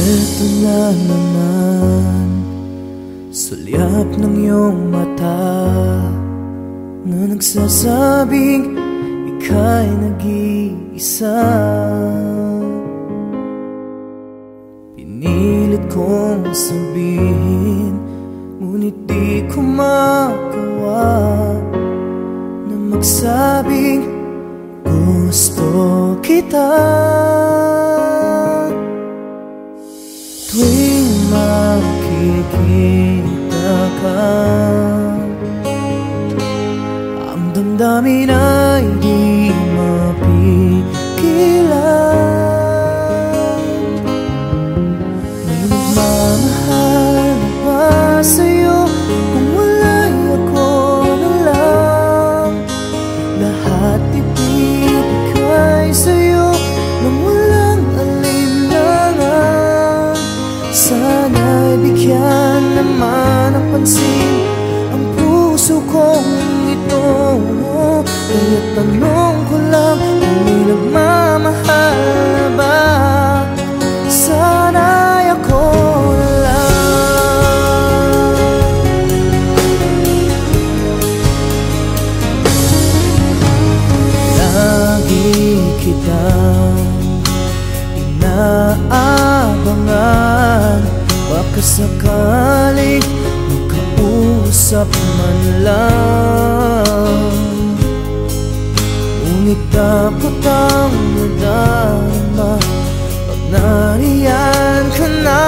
Eto na naman, sulyap ng iyong mata na nagsasabing ika'y nag-iisa. Pinilit kong sabihin, ngunit di ko magawa na magsabing gusto kita. Tuwing makikita ka, ang damdamin ay di mapigilan. May nagmamahal na ba sa'yo kung wala'y ako na lang? Lahat ibibigay sa'yo nang walang alinlangan. Sana'y bigyan naman ng pansin ang puso kong ito. Kaya tanong ko lang kung may nagmamahal na ba? Sana'y ako na lang. Lagi kitang inaabangan, baka sakaling makausap man lang. Ngunit takot ang nadama pag nariyan ka na.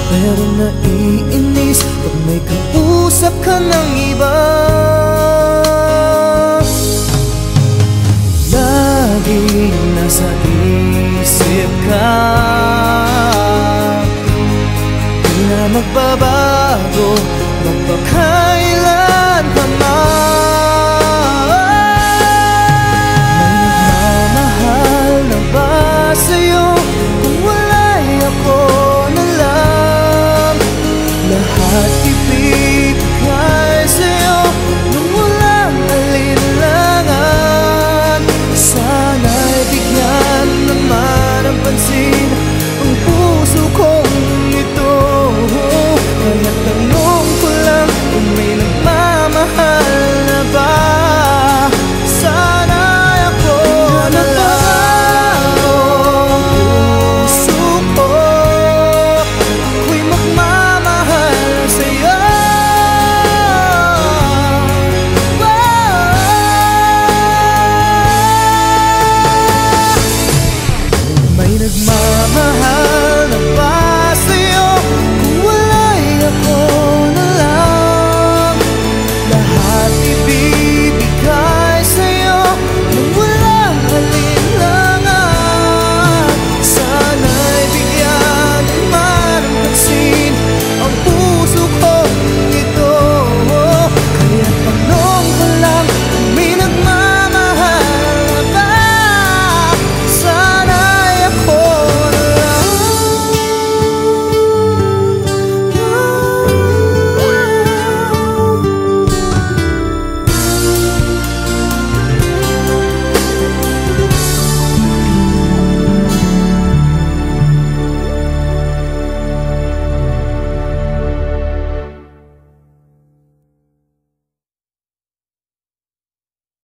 Pero naiinis pag may kausap ka ng iba.